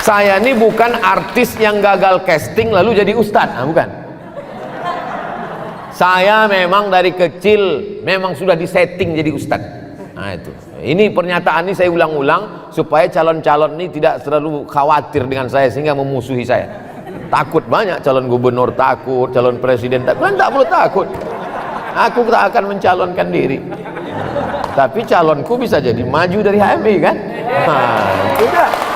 Saya ini bukan artis yang gagal casting lalu jadi ustadz, bukan. Saya memang dari kecil memang sudah disetting jadi ustadz. Nah itu. Ini pernyataan ini saya ulang-ulang supaya calon-calon ini tidak terlalu khawatir dengan saya sehingga memusuhi saya. Takut banyak calon gubernur takut, calon presiden takut. Kan tak perlu takut. Aku tak akan mencalonkan diri. Tapi calonku bisa jadi maju dari HMI kan? Nah, itu dah.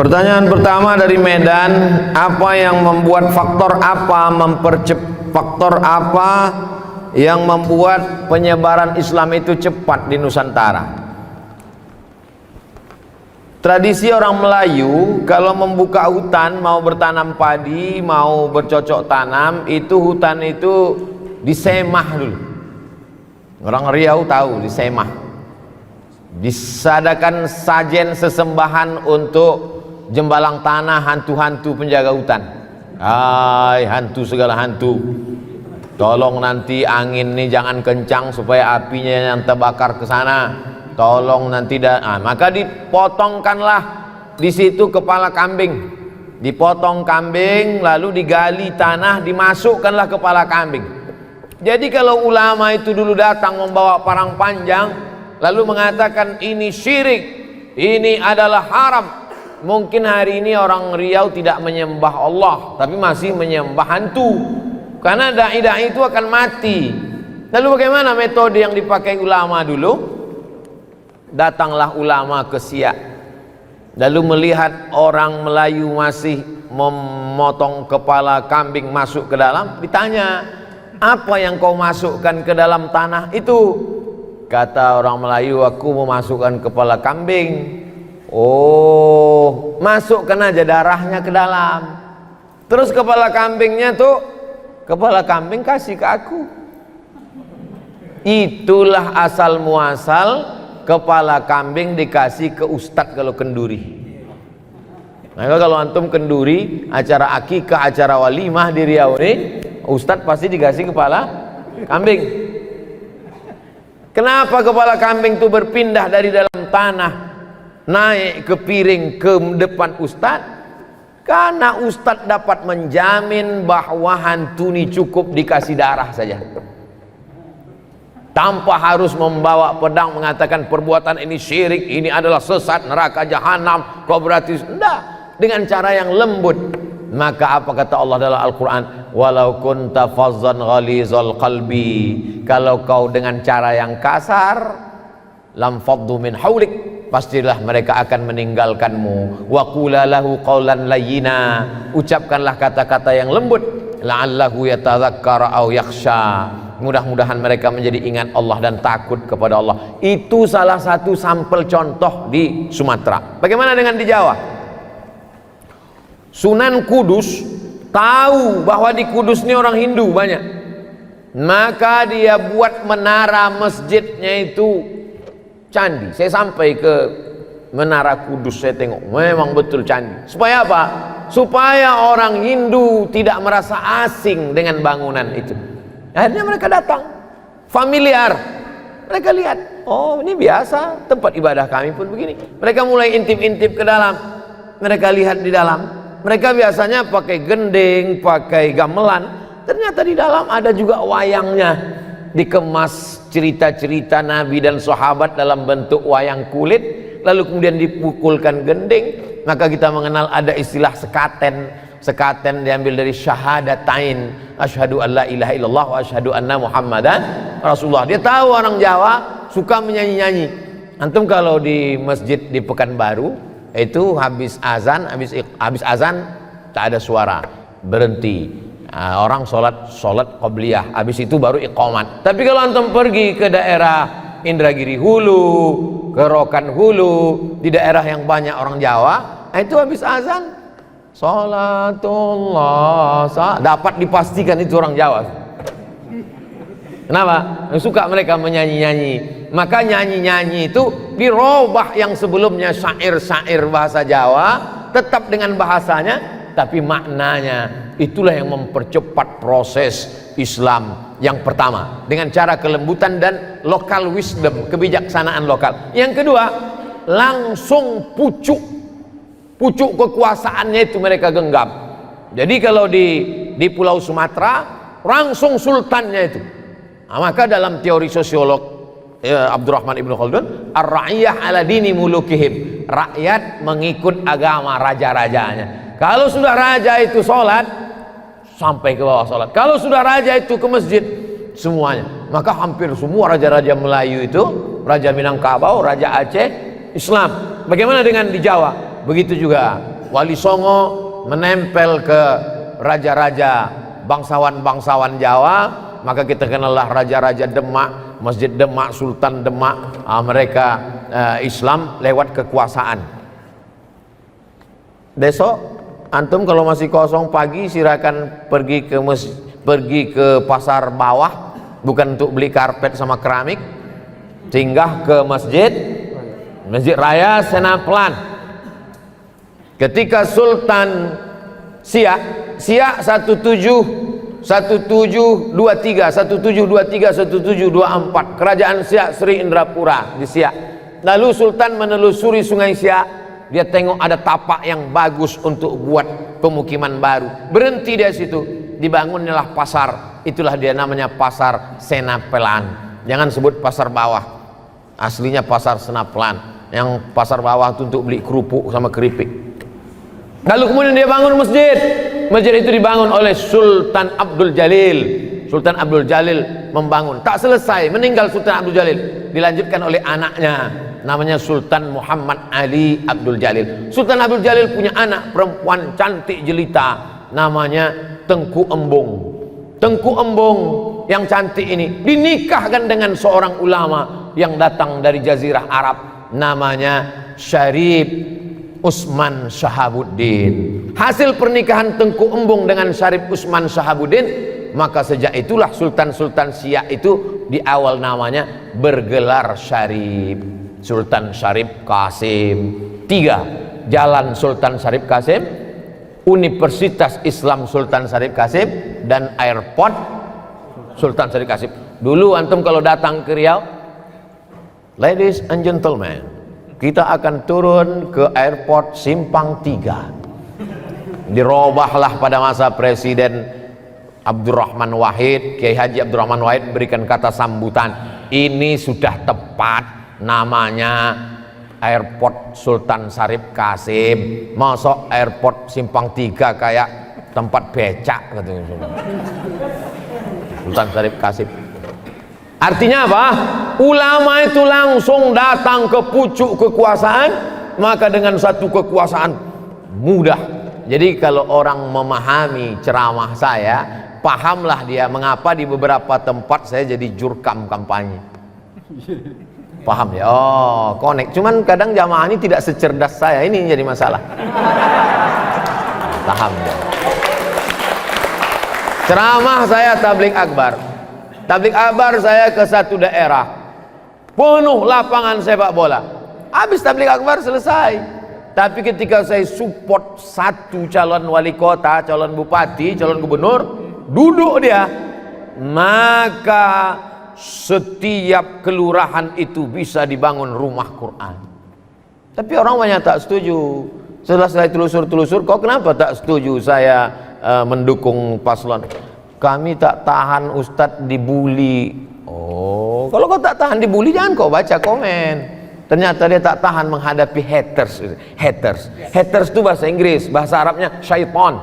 Pertanyaan pertama dari Medan, apa yang membuat faktor yang membuat penyebaran Islam itu cepat di Nusantara? Tradisi orang Melayu kalau membuka hutan, mau bertanam padi, mau bercocok tanam, itu hutan itu disemah dulu. Orang Riau tahu disemah. Disadakan sajen sesembahan untuk jembalang tanah hantu-hantu penjaga hutan. Hai hantu segala hantu, tolong nanti angin nih jangan kencang supaya apinya yang terbakar ke sana. Tolong nanti maka dipotongkanlah di situ kepala kambing. Dipotong kambing lalu digali tanah, dimasukkanlah kepala kambing. Jadi kalau ulama itu dulu datang membawa parang panjang lalu mengatakan ini syirik, ini adalah haram, mungkin hari ini orang Riau tidak menyembah Allah tapi masih menyembah hantu, karena dai-dai itu akan mati. Lalu bagaimana metode yang dipakai ulama dulu? Datanglah ulama ke Siak, lalu melihat orang Melayu masih memotong kepala kambing masuk ke dalam, ditanya, apa yang kau masukkan ke dalam tanah itu? Kata orang Melayu, aku memasukkan kepala kambing. Oh, masukkan aja darahnya ke dalam. Terus kepala kambingnya tuh, kepala kambing kasih ke aku. Itulah asal muasal kepala kambing dikasih ke ustadz kalau kenduri. Maka kalau antum kenduri, acara akikah, acara walimah di Riau ini, ustadz pasti dikasih kepala kambing. Kenapa kepala kambing itu berpindah dari dalam tanah naik ke piring ke depan ustadz? Karena ustadz dapat menjamin bahwa hantu ini cukup dikasih darah saja, tanpa harus membawa pedang mengatakan perbuatan ini syirik, ini adalah sesat, neraka jahanam, kau berarti enggak, dengan cara yang lembut. Maka apa kata Allah dalam Al-Quran? Walau kunta fazzan ghalizal qalbi, kalau kau dengan cara yang kasar, lam faddu min haulik, pastilah mereka akan meninggalkanmu. Wa qula lahu qawlan layyina, ucapkanlah kata-kata yang lembut, la'allahu yatadzakkara aw yakhsha, mudah-mudahan mereka menjadi ingat Allah dan takut kepada Allah. Itu salah satu sampel contoh di Sumatera. Bagaimana dengan di Jawa? Sunan Kudus tahu bahwa di Kudus ini orang Hindu banyak, maka dia buat menara masjidnya itu candi. Saya sampai ke menara Kudus, saya tengok memang betul candi. Supaya apa? Supaya orang Hindu tidak merasa asing dengan bangunan itu. Akhirnya mereka datang, familiar. Mereka lihat, oh ini biasa, tempat ibadah kami pun begini. Mereka mulai intip-intip ke dalam. Mereka lihat di dalam. Mereka biasanya pakai gending, pakai gamelan. Ternyata di dalam ada juga wayangnya. Dikemas cerita-cerita Nabi dan sahabat dalam bentuk wayang kulit, lalu kemudian dipukulkan gending. Maka kita mengenal ada istilah sekaten. Sekaten diambil dari syahadatain, asyhadu an la ilaha illallah wa asyhadu anna muhammadan rasulullah. Dia tahu orang Jawa suka menyanyi-nyanyi. Antum kalau di masjid di Pekanbaru itu habis azan tak ada suara, berhenti. Orang sholat qobliyah, habis itu baru iqamat. Tapi kalau antum pergi ke daerah Indragiri Hulu, ke Rokan Hulu, di daerah yang banyak orang Jawa, itu habis azan salatullah, dapat dipastikan itu orang Jawa. Kenapa? Suka mereka menyanyi-nyanyi. Maka nyanyi-nyanyi itu dirubah, yang sebelumnya syair-syair bahasa Jawa tetap dengan bahasanya, tapi maknanya. Itulah yang mempercepat proses Islam yang pertama, dengan cara kelembutan dan local wisdom, kebijaksanaan lokal. Yang kedua, langsung pucuk kekuasaannya itu mereka genggam. Jadi kalau di Pulau Sumatera, langsung sultannya itu. Nah, maka dalam teori sosiolog Abdurrahman Ibn Khaldun, ar-ra'iyah ala dini mulukihim, rakyat mengikut agama raja-rajanya. Kalau sudah raja itu sholat, sampai ke bawah sholat. Kalau sudah raja itu ke masjid, semuanya. Maka hampir semua raja-raja Melayu itu, Raja Minangkabau, Raja Aceh, Islam. Bagaimana dengan di Jawa? Begitu juga Wali Songo menempel ke raja-raja bangsawan-bangsawan Jawa, maka kita kenallah raja-raja Demak, Masjid Demak, Sultan Demak. Mereka Islam lewat kekuasaan. Besok antum kalau masih kosong pagi, silakan pergi ke pasar bawah, bukan untuk beli karpet sama keramik, singgah ke Masjid Raya Senaplan. Ketika Sultan Siak 1723 1724, kerajaan Siak Sri Indrapura di Siak. Lalu Sultan menelusuri Sungai Siak, dia tengok ada tapak yang bagus untuk buat pemukiman baru. Berhenti di situ, dibangunlah pasar. Itulah dia namanya Pasar Senapelan. Jangan sebut pasar bawah, aslinya Pasar Senapelan. Yang pasar bawah itu untuk beli kerupuk sama keripik. Lalu kemudian dia bangun masjid. Masjid itu dibangun oleh Sultan Abdul Jalil. Sultan Abdul Jalil membangun. Tak selesai, meninggal Sultan Abdul Jalil. Dilanjutkan oleh anaknya, namanya Sultan Muhammad Ali Abdul Jalil. Sultan Abdul Jalil punya anak perempuan cantik jelita, namanya Tengku Embong. Tengku Embong yang cantik ini dinikahkan dengan seorang ulama yang datang dari Jazirah Arab, namanya Syarif Usman Shahabuddin. Hasil pernikahan Tengku Embong dengan Syarif Usman Shahabuddin, maka sejak itulah Sultan-Sultan Siak itu di awal namanya bergelar Syarif. Sultan Syarif Kasim. 3. Jalan Sultan Syarif Kasim, Universitas Islam Sultan Syarif Kasim, dan airport Sultan Syarif Kasim. Dulu antum kalau datang ke Riau, ladies and gentlemen, kita akan turun ke airport Simpang 3. Dirobahlah pada masa Presiden Abdurrahman Wahid, Kiai Haji Abdurrahman Wahid berikan kata sambutan, ini sudah tepat namanya airport Sultan Syarif Kasim. Masuk airport Simpang 3 kayak tempat becak katanya Sultan Syarif Kasim. Artinya apa? Ulama itu langsung datang ke pucuk kekuasaan, maka dengan satu kekuasaan mudah. Jadi kalau orang memahami ceramah saya, pahamlah dia mengapa di beberapa tempat saya jadi jurkam kampanye. Paham ya? Oh, connect. Cuman kadang jamaah ini tidak secerdas saya, ini jadi masalah. Paham ya? Ceramah saya tabligh akbar. Tabligh akbar saya ke satu daerah, penuh lapangan sepak bola. Habis tabligh akbar selesai. Tapi ketika saya support satu calon wali kota, calon bupati, calon gubernur, duduk dia, maka setiap kelurahan itu bisa dibangun rumah Quran. Tapi orang banyak tak setuju. Setelah saya telusur-telusur, kok kenapa tak setuju saya mendukung paslon? Kami tak tahan Ustadz dibully. Oh, kalau kau tak tahan dibully, jangan kau baca komen. Ternyata dia tak tahan menghadapi haters. Haters itu bahasa Inggris, bahasa Arabnya syaitan.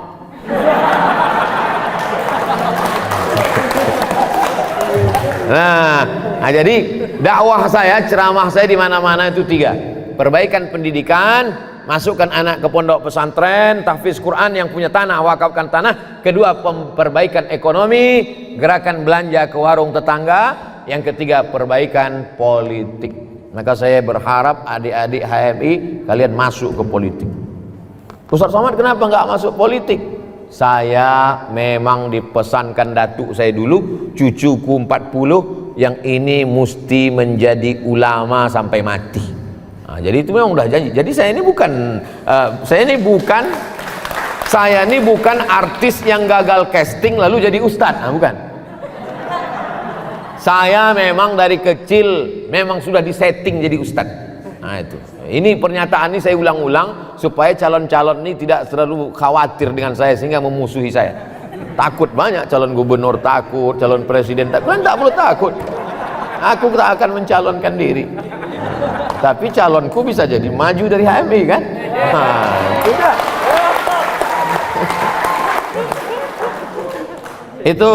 Nah, jadi dakwah saya, ceramah saya di mana-mana itu 3. Perbaikan pendidikan, masukkan anak ke pondok pesantren, tahfiz Quran, yang punya tanah wakafkan tanah. Kedua, perbaikan ekonomi, gerakan belanja ke warung tetangga. Yang ketiga, perbaikan politik. Maka saya berharap adik-adik HMI kalian masuk ke politik. Ustaz Somad kenapa nggak masuk politik? Saya memang dipesankan datuk saya dulu, cucuku 40, yang ini mesti menjadi ulama sampai mati. Nah, jadi itu memang udah janji. Jadi saya ini bukan artis yang gagal casting lalu jadi ustadz. Nah, bukan. Saya memang dari kecil memang sudah disetting jadi ustadz. Nah itu. Ini pernyataan ini saya ulang-ulang supaya calon-calon ini tidak terlalu khawatir dengan saya sehingga memusuhi saya. Takut banyak calon gubernur takut, calon presiden takut. Kalian tak perlu takut. Aku tak akan mencalonkan diri. Tapi calonku bisa jadi maju dari HMI kan? Nah, itu dah. Itu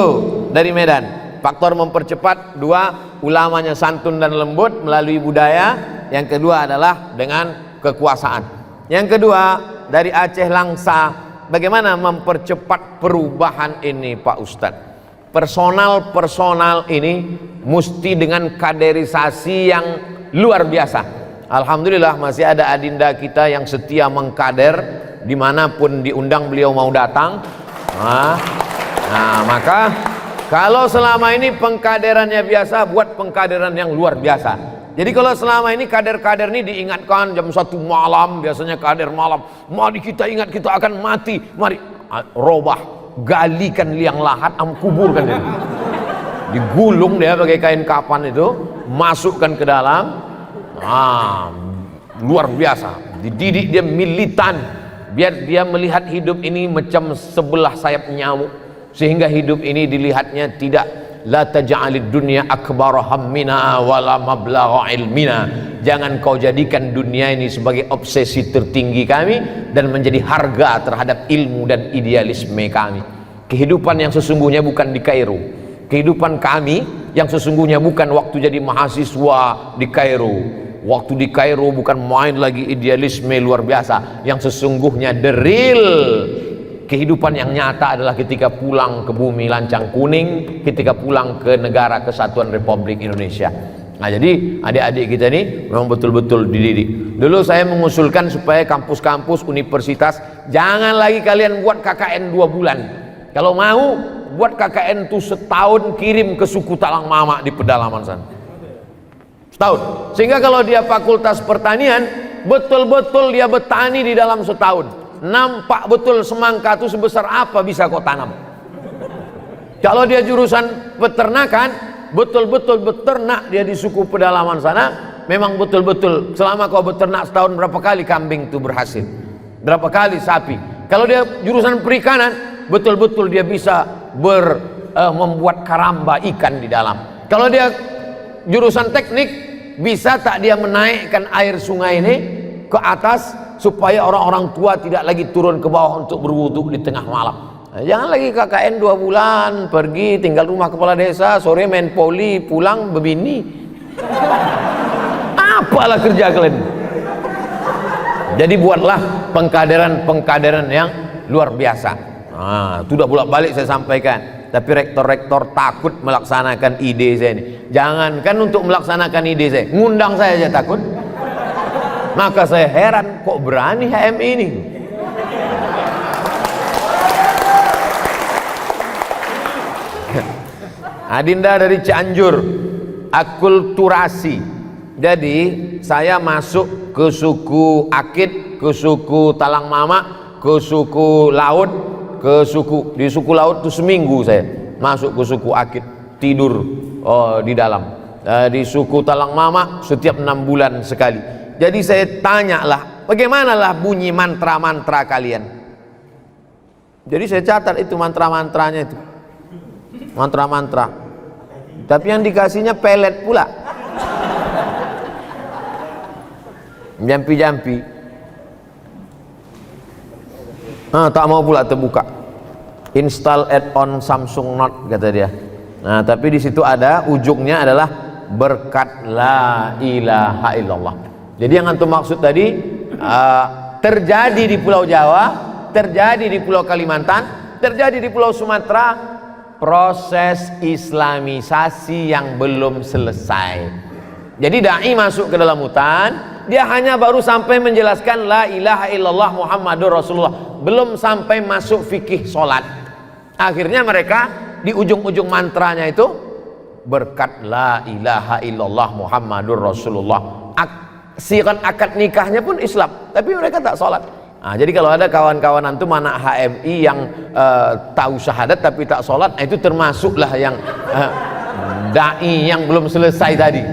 dari Medan. Faktor mempercepat, 2, ulamanya santun dan lembut melalui budaya. Yang kedua adalah dengan kekuasaan. Yang kedua dari Aceh Langsa, bagaimana mempercepat perubahan ini Pak Ustadz? Personal ini mesti dengan kaderisasi yang luar biasa. Alhamdulillah masih ada adinda kita yang setia mengkader, dimanapun diundang beliau mau datang. Nah maka kalau selama ini pengkaderannya biasa, buat pengkaderan yang luar biasa. Jadi kalau selama ini kader-kader ini diingatkan jam 1 malam, biasanya kader malam, mari kita ingat kita akan mati, mari robah, galikan liang lahat, kuburkan dia. Digulung dia pakai kain kapan itu, masukkan ke dalam. Luar biasa, dididik dia militan, biar dia melihat hidup ini macam sebelah sayap nyamuk, sehingga hidup ini dilihatnya tidak la taj'alid dunya akbar hammina wala mablagha ilmina. Jangan kau jadikan dunia ini sebagai obsesi tertinggi kami dan menjadi harga terhadap ilmu dan idealisme kami. Kehidupan yang sesungguhnya bukan di Kairo. Kehidupan kami yang sesungguhnya bukan waktu jadi mahasiswa di Kairo. Waktu di Kairo bukan main lagi idealisme luar biasa. Yang sesungguhnya the real kehidupan yang nyata adalah ketika pulang ke bumi lancang kuning, ketika pulang ke negara kesatuan Republik Indonesia. Nah jadi adik-adik kita ini memang betul-betul dididik. Dulu saya mengusulkan supaya kampus-kampus universitas jangan lagi kalian buat KKN 2 bulan. Kalau mau buat KKN itu setahun, kirim ke suku Talang Mama di pedalaman sana. Setahun. Sehingga kalau dia fakultas pertanian, betul-betul dia bertani di dalam setahun. Nampak betul semangka itu sebesar apa bisa kau tanam. Kalau dia jurusan peternakan, betul-betul beternak dia di suku pedalaman sana, memang betul-betul selama kau beternak setahun berapa kali kambing itu berhasil, berapa kali sapi. Kalau dia jurusan perikanan, betul-betul dia bisa membuat karamba ikan di dalam. Kalau dia jurusan teknik, bisa tak dia menaikkan air sungai ini ke atas supaya orang-orang tua tidak lagi turun ke bawah untuk berwudu di tengah malam. Nah, jangan lagi KKN 2 bulan, pergi tinggal rumah kepala desa, sore main poli, pulang bebini. Apalah kerja kalian? Jadi buatlah pengkaderan yang luar biasa. Nah, itu udah bolak-balik saya sampaikan. Tapi rektor-rektor takut melaksanakan ide saya ini. Jangankan untuk melaksanakan ide saya, ngundang saya aja takut. Maka saya heran kok berani HMI ini. Adinda dari Cianjur, akulturasi. Jadi saya masuk ke suku Akit, ke suku Talang Mama, ke suku Laut, di suku Laut itu seminggu saya masuk ke suku Akit, tidur di dalam. Di suku Talang Mama setiap 6 bulan sekali. Jadi saya tanyalah, bagaimanalah bunyi mantra-mantra kalian? Jadi saya catat itu mantra-mantranya itu. Mantra-mantra. Tapi yang dikasihnya pelet pula. Jampi-jampi. Tak mau pula terbuka. Install add-on Samsung Note kata dia. Nah, tapi di situ ada ujungnya adalah berkat la ilaha illallah. Jadi yang antum maksud tadi terjadi di Pulau Jawa, terjadi di Pulau Kalimantan, terjadi di Pulau Sumatera, proses islamisasi yang belum selesai. Jadi dai masuk ke dalam hutan, dia hanya baru sampai menjelaskan la ilaha illallah Muhammadur Rasulullah, belum sampai masuk fikih sholat. Akhirnya mereka di ujung-ujung mantranya itu berkat la ilaha illallah Muhammadur Rasulullah, sirat akad nikahnya pun Islam, tapi mereka tak sholat. Nah, jadi kalau ada kawan-kawan antum anak HMI yang tahu syahadat tapi tak sholat, itu termasuklah yang dai yang belum selesai tadi.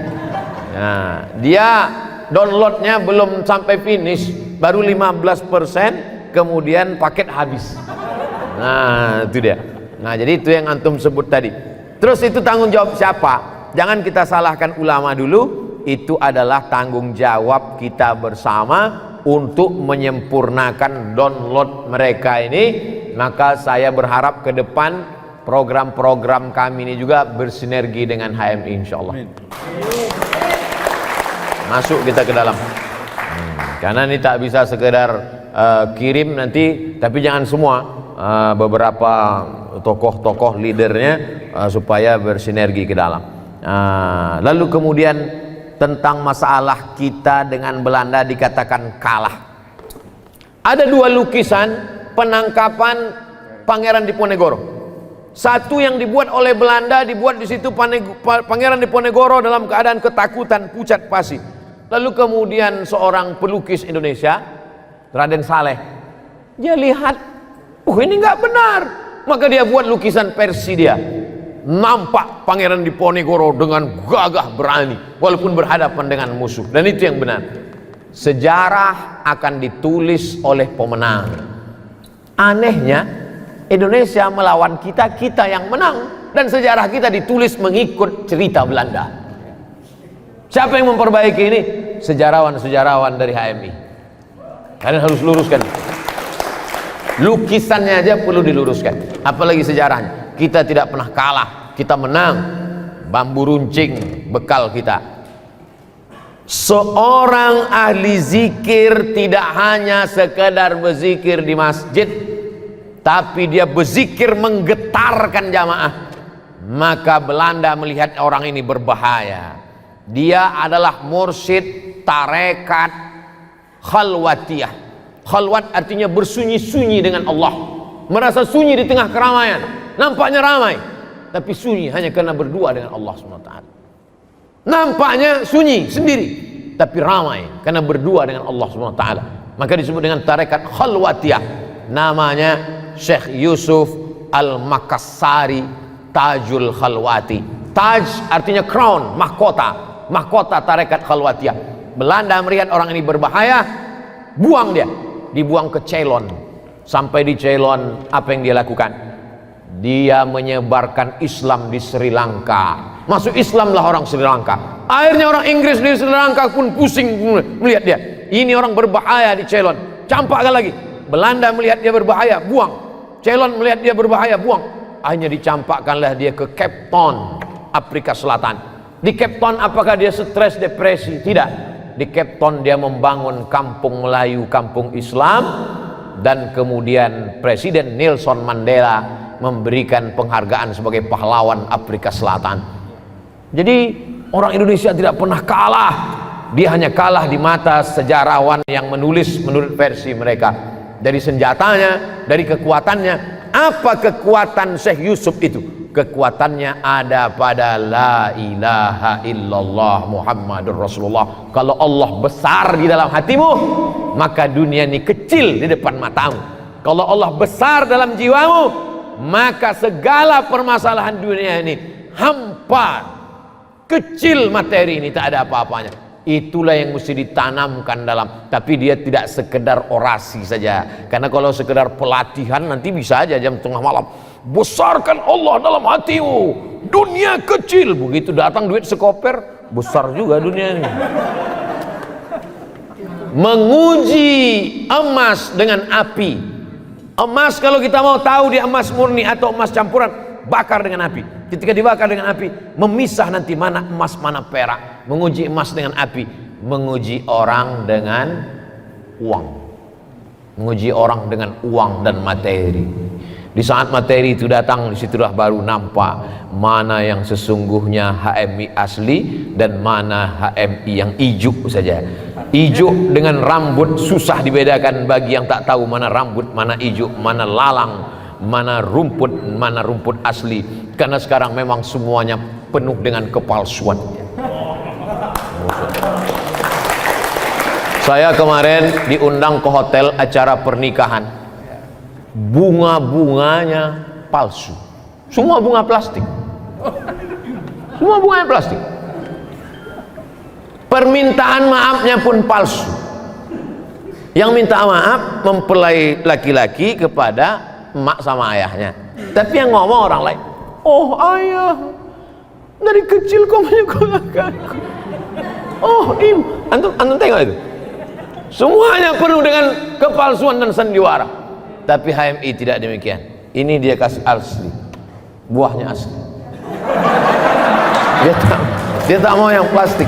Nah, dia downloadnya belum sampai finish, baru 15%, kemudian paket habis. Nah, itu dia. Nah, jadi itu yang antum sebut tadi. Terus itu tanggung jawab siapa? Jangan kita salahkan ulama dulu. Itu adalah tanggung jawab kita bersama untuk menyempurnakan download mereka ini. Maka saya berharap ke depan program-program kami ini juga bersinergi dengan HMI, insyaallah. Masuk kita ke dalam. Karena ini tak bisa sekedar kirim nanti, tapi jangan semua, beberapa tokoh-tokoh leadernya supaya bersinergi ke dalam. Lalu kemudian tentang masalah kita dengan Belanda dikatakan kalah. Ada dua lukisan penangkapan Pangeran Diponegoro. Satu yang dibuat oleh Belanda, dibuat di situ Pangeran Diponegoro dalam keadaan ketakutan, pucat pasi. Lalu kemudian seorang pelukis Indonesia, Raden Saleh, dia lihat, ini nggak benar. Maka dia buat lukisan versi dia. Nampak Pangeran Diponegoro dengan gagah berani walaupun berhadapan dengan musuh, dan itu yang benar. Sejarah akan ditulis oleh pemenang. Anehnya Indonesia melawan kita, kita yang menang, dan sejarah kita ditulis mengikut cerita Belanda. Siapa yang memperbaiki ini? Sejarawan-sejarawan dari HMI. Kalian harus luruskan. Lukisannya aja perlu diluruskan, apalagi sejarahnya. Kita tidak pernah kalah, kita menang. Bambu runcing bekal kita. Seorang ahli zikir tidak hanya sekedar berzikir di masjid, tapi dia berzikir menggetarkan jamaah. Maka Belanda melihat orang ini berbahaya. Dia adalah mursyid tarekat khalwatiyah. Khalwat artinya bersunyi-sunyi dengan Allah, merasa sunyi di tengah keramaian. Nampaknya ramai, tapi sunyi hanya karena berdua dengan Allah SWT. Nampaknya sunyi sendiri, tapi ramai karena berdua dengan Allah SWT. Maka disebut dengan tarekat khalwatiyah. Namanya Syekh Yusuf Al-Makassari Tajul Khalwati. Taj artinya crown, mahkota. Mahkota tarekat khalwatiyah. Belanda melihat orang ini berbahaya, buang dia. Dibuang ke Ceylon. Sampai di Ceylon, apa yang dia lakukan? Dia menyebarkan Islam di Sri Lanka. Masuk Islamlah orang Sri Lanka. Akhirnya orang Inggris di Sri Lanka pun pusing melihat dia. Ini orang berbahaya di Ceylon, campakkan lagi. Belanda melihat dia berbahaya, buang. Ceylon melihat dia berbahaya, buang. Akhirnya dicampakkanlah dia ke Cape Town, Afrika Selatan. Di Cape Town apakah dia stres, depresi? Tidak. Di Cape Town dia membangun kampung Melayu, kampung Islam. Dan kemudian Presiden Nelson Mandela memberikan penghargaan sebagai pahlawan Afrika Selatan. Jadi orang Indonesia tidak pernah kalah. Dia hanya kalah di mata sejarawan yang menulis menurut versi mereka. Dari senjatanya, dari kekuatannya. Apa kekuatan Syekh Yusuf itu? Kekuatannya ada pada la ilaha illallah Muhammadur Rasulullah. Kalau Allah besar di dalam hatimu, maka dunia ini kecil di depan matamu. Kalau Allah besar dalam jiwamu, maka segala permasalahan dunia ini hampa, kecil materi ini, tak ada apa-apanya. Itulah yang mesti ditanamkan dalam. Tapi dia tidak sekedar orasi saja. Karena kalau sekedar pelatihan nanti bisa aja jam tengah malam, besarkan Allah dalam hatimu, dunia kecil. Begitu datang duit sekoper, besar juga dunia ini. Menguji emas dengan api. Emas kalau kita mau tahu dia emas murni atau emas campuran, bakar dengan api. Ketika dibakar dengan api, memisah nanti mana emas mana perak. Menguji emas dengan api, menguji orang dengan uang. Menguji orang dengan uang dan materi. Di saat materi itu datang, disitulah baru nampak mana yang sesungguhnya HMI asli dan mana HMI yang ijuk saja. Ijuk dengan rambut susah dibedakan bagi yang tak tahu mana rambut, mana ijuk, mana lalang, mana rumput asli. Karena sekarang memang semuanya penuh dengan kepalsuan. Saya kemarin diundang ke hotel acara pernikahan. Bunga-bunganya palsu. Semua bunga plastik. Semua bunganya plastik. Permintaan maafnya pun palsu. Yang minta maaf mempelai laki-laki kepada emak sama ayahnya. Tapi yang ngomong orang lain. Oh ayah, dari kecil kau menyekolahkanku. Oh ibu, antum tengok itu. Semuanya penuh dengan kepalsuan dan sandiwara. Tapi HMI tidak demikian. Ini dia kasih asli, buahnya asli. Dia tak mau yang plastik.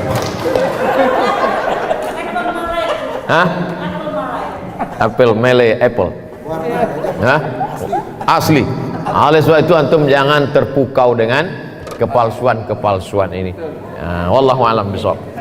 Hah? Apel Malay apple. Hah? Asli. Oleh sebab itu antum jangan terpukau dengan kepalsuan ini. Wallahu a'lam bishawab.